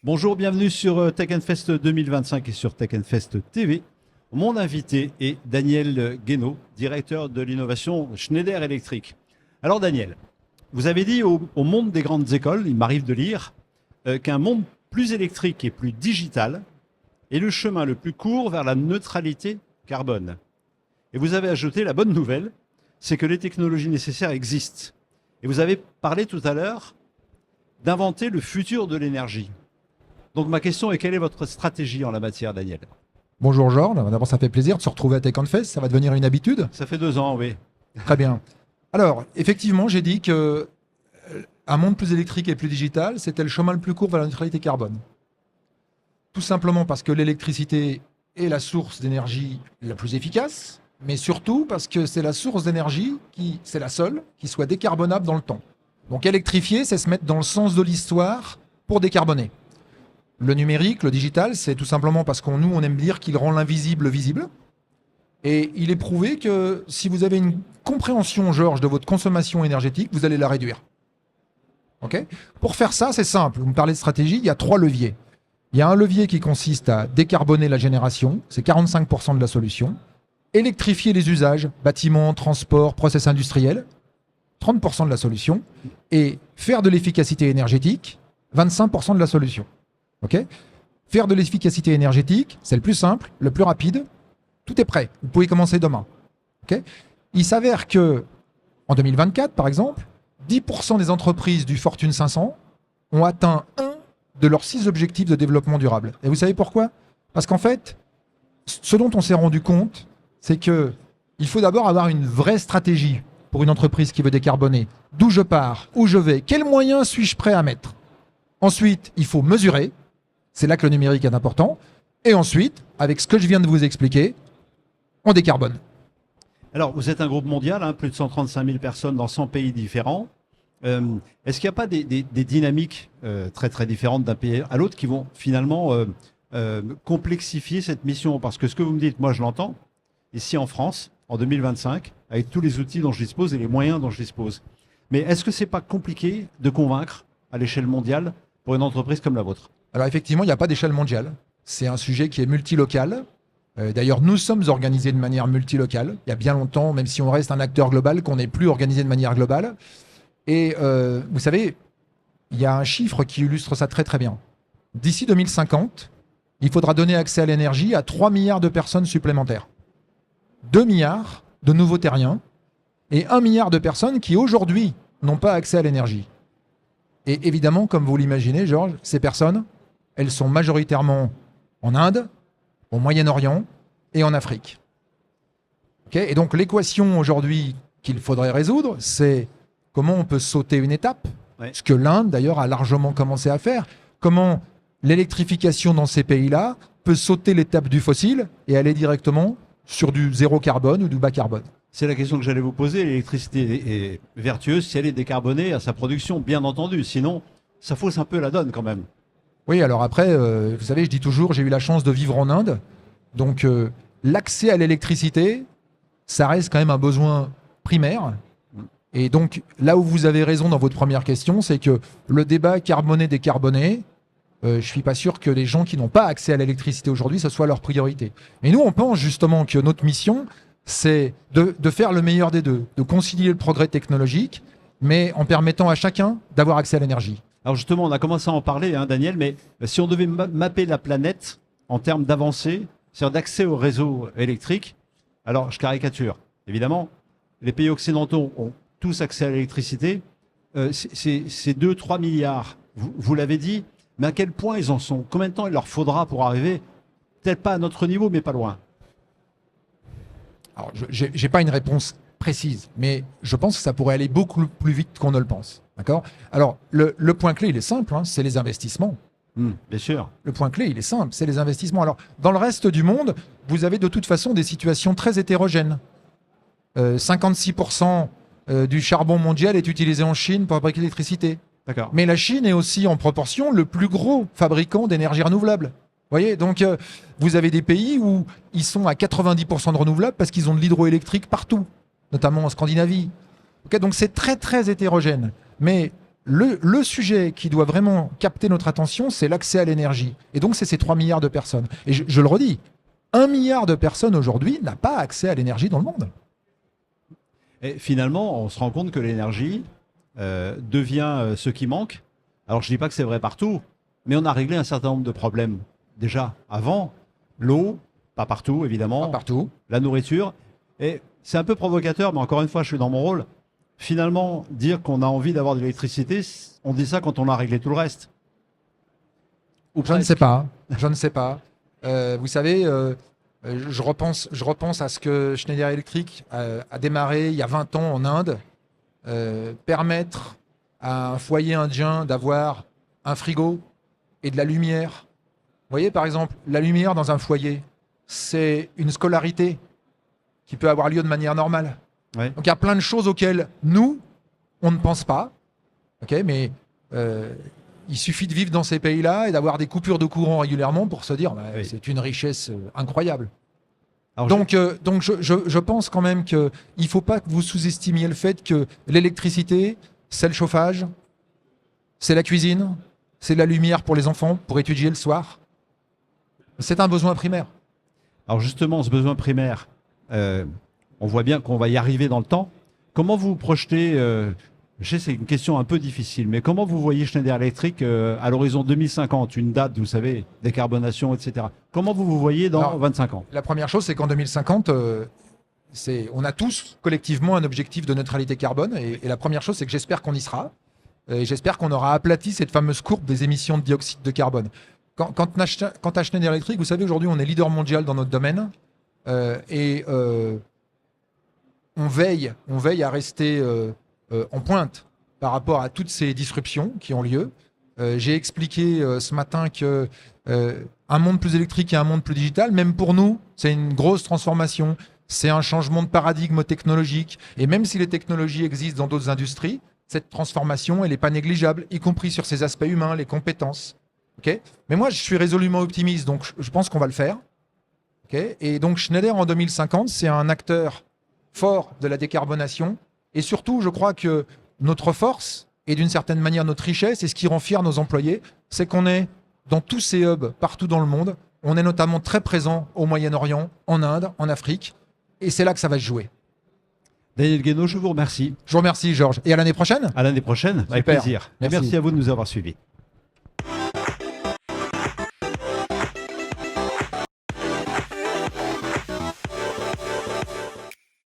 Bonjour, bienvenue sur Tech Fest 2025 et sur Tech Fest TV. Mon invité est Daniel Guénaud, directeur de l'innovation Schneider Electric. Alors Daniel, vous avez dit au monde des grandes écoles, il m'arrive de lire, qu'un monde plus électrique et plus digital est le chemin le plus court vers la neutralité carbone. Et vous avez ajouté la bonne nouvelle, c'est que les technologies nécessaires existent. Et vous avez parlé tout à l'heure d'inventer le futur de l'énergie. Donc ma question est, quelle est votre stratégie en la matière, Daniel? Bonjour Georges, d'abord ça fait plaisir de se retrouver à Tech Fest, ça va devenir une habitude. Ça fait 2 ans, oui. Très bien. Alors, effectivement, j'ai dit que un monde plus électrique et plus digital, c'était le chemin le plus court vers la neutralité carbone. Tout simplement parce que l'électricité est la source d'énergie la plus efficace, mais surtout parce que c'est la source d'énergie c'est la seule qui soit décarbonable dans le temps. Donc électrifier, c'est se mettre dans le sens de l'histoire pour décarboner. Le numérique, le digital, c'est tout simplement parce nous, on aime dire qu'il rend l'invisible visible. Et il est prouvé que si vous avez une compréhension, Georges, de votre consommation énergétique, vous allez la réduire. Okay. Pour faire ça, c'est simple. Vous me parlez de stratégie, il y a 3 leviers. Il y a un levier qui consiste à décarboner la génération, c'est 45% de la solution. Électrifier les usages, bâtiments, transports, process industriels, 30% de la solution. Et faire de l'efficacité énergétique, 25% de la solution. Okay. Faire de l'efficacité énergétique, c'est le plus simple, le plus rapide. Tout est prêt. Vous pouvez commencer demain. Okay. Il s'avère que, en 2024, par exemple, 10% des entreprises du Fortune 500 ont atteint un de leurs 6 objectifs de développement durable. Et vous savez pourquoi? Parce qu'en fait, ce dont on s'est rendu compte, c'est qu'il faut d'abord avoir une vraie stratégie pour une entreprise qui veut décarboner. D'où je pars, où je vais, quels moyens suis-je prêt à mettre? Ensuite, il faut mesurer. C'est là que le numérique est important. Et ensuite, avec ce que je viens de vous expliquer, on décarbone. Alors, vous êtes un groupe mondial, hein, plus de 135 000 personnes dans 100 pays différents. Est-ce qu'il n'y a pas des dynamiques très très différentes d'un pays à l'autre qui vont finalement complexifier cette mission? Parce que ce que vous me dites, moi je l'entends, ici en France, en 2025, avec tous les outils dont je dispose et les moyens dont je dispose. Mais est-ce que ce n'est pas compliqué de convaincre à l'échelle mondiale pour une entreprise comme la vôtre? Alors effectivement, il n'y a pas d'échelle mondiale. C'est un sujet qui est multilocal. D'ailleurs, nous sommes organisés de manière multilocale. Il y a bien longtemps, même si on reste un acteur global, qu'on n'est plus organisé de manière globale. Et vous savez, il y a un chiffre qui illustre ça très très bien. D'ici 2050, il faudra donner accès à l'énergie à 3 milliards de personnes supplémentaires. 2 milliards de nouveaux terriens et 1 milliard de personnes qui aujourd'hui n'ont pas accès à l'énergie. Et évidemment, comme vous l'imaginez, Georges, ces personnes, elles sont majoritairement en Inde, au Moyen-Orient et en Afrique. Okay. Et donc l'équation aujourd'hui qu'il faudrait résoudre, c'est comment on peut sauter une étape, ce que l'Inde d'ailleurs a largement commencé à faire, comment l'électrification dans ces pays-là peut sauter l'étape du fossile et aller directement sur du zéro carbone ou du bas carbone. C'est la question que j'allais vous poser. L'électricité est vertueuse si elle est décarbonée à sa production, bien entendu. Sinon, ça fausse un peu la donne quand même. Oui, alors après, vous savez, je dis toujours, j'ai eu la chance de vivre en Inde. Donc, l'accès à l'électricité, ça reste quand même un besoin primaire. Et donc, là où vous avez raison dans votre première question, c'est que le débat carboné-décarboné, je ne suis pas sûr que les gens qui n'ont pas accès à l'électricité aujourd'hui, ce soit leur priorité. Et nous, on pense justement que notre mission, c'est de faire le meilleur des deux, de concilier le progrès technologique, mais en permettant à chacun d'avoir accès à l'énergie. Alors justement, on a commencé à en parler, hein, Daniel, mais si on devait mapper la planète en termes d'avancée, c'est-à-dire d'accès au réseau électrique, alors je caricature, évidemment, les pays occidentaux ont tous accès à l'électricité, c'est 2-3 milliards, vous l'avez dit, mais à quel point ils en sont? Combien de temps il leur faudra pour arriver, peut-être pas à notre niveau, mais pas loin? Alors, je n'ai pas une réponse précise, mais je pense que ça pourrait aller beaucoup plus vite qu'on ne le pense. D'accord. Alors, le point clé, il est simple, hein, c'est les investissements. Bien sûr. Le point clé, il est simple, c'est les investissements. Alors, dans le reste du monde, vous avez de toute façon des situations très hétérogènes. 56% du charbon mondial est utilisé en Chine pour fabriquer l'électricité. D'accord. Mais la Chine est aussi en proportion le plus gros fabricant d'énergie renouvelable. Vous voyez, donc vous avez des pays où ils sont à 90% de renouvelables parce qu'ils ont de l'hydroélectrique partout, notamment en Scandinavie. Okay, donc c'est très très hétérogène. Mais Le sujet qui doit vraiment capter notre attention, c'est l'accès à l'énergie. Et donc, c'est ces 3 milliards de personnes. Et je le redis, 1 milliard de personnes aujourd'hui n'a pas accès à l'énergie dans le monde. Et finalement, on se rend compte que l'énergie devient ce qui manque. Alors, je ne dis pas que c'est vrai partout, mais on a réglé un certain nombre de problèmes déjà avant. L'eau, pas partout, évidemment. Pas partout. La nourriture. Et c'est un peu provocateur, mais encore une fois, je suis dans mon rôle. Finalement, dire qu'on a envie d'avoir de l'électricité, on dit ça quand on a réglé tout le reste. Ou Je ne presque. sais pas. Je ne sais pas. Vous savez, je repense à ce que Schneider Electric a démarré il y a 20 ans en Inde. Permettre à un foyer indien d'avoir un frigo et de la lumière. Vous voyez, par exemple, la lumière dans un foyer, c'est une scolarité qui peut avoir lieu de manière normale. Ouais. Donc il y a plein de choses auxquelles nous, on ne pense pas. Okay, mais il suffit de vivre dans ces pays-là et d'avoir des coupures de courant régulièrement pour se dire bah, Oui. c'est une richesse incroyable. Alors, Donc je pense quand même qu'il ne faut pas que vous sous-estimiez le fait que l'électricité, c'est le chauffage, c'est la cuisine, c'est la lumière pour les enfants, pour étudier le soir. C'est un besoin primaire. Alors justement, ce besoin primaire, on voit bien qu'on va y arriver dans le temps. Comment vous projetez, je sais c'est une question un peu difficile, mais comment vous voyez Schneider Electric à l'horizon 2050, une date, vous savez, décarbonation, etc. Comment vous voyez dans Alors, 25 ans? La première chose, c'est qu'en 2050, on a tous collectivement un objectif de neutralité carbone. Et la première chose, c'est que j'espère qu'on y sera. Et j'espère qu'on aura aplati cette fameuse courbe des émissions de dioxyde de carbone. Quant à Schneider Electric, vous savez, aujourd'hui, on est leader mondial dans notre domaine. On veille à rester en pointe par rapport à toutes ces disruptions qui ont lieu. J'ai expliqué ce matin que un monde plus électrique et un monde plus digital, même pour nous, c'est une grosse transformation. C'est un changement de paradigme technologique. Et même si les technologies existent dans d'autres industries, cette transformation, elle n'est pas négligeable, y compris sur ses aspects humains, les compétences. Okay, mais moi, je suis résolument optimiste, donc je pense qu'on va le faire. Okay, et donc Schneider, en 2050, c'est un acteur fort de la décarbonation. Et surtout, je crois que notre force, et d'une certaine manière notre richesse, et ce qui rend fiers nos employés, c'est qu'on est dans tous ces hubs partout dans le monde. On est notamment très présent au Moyen-Orient, en Inde, en Afrique. Et c'est là que ça va se jouer. Daniel Guénaud, je vous remercie. Je vous remercie, Georges. Et à l'année prochaine. À l'année prochaine, avec Super. plaisir. Et Merci. merci à vous de nous avoir suivis.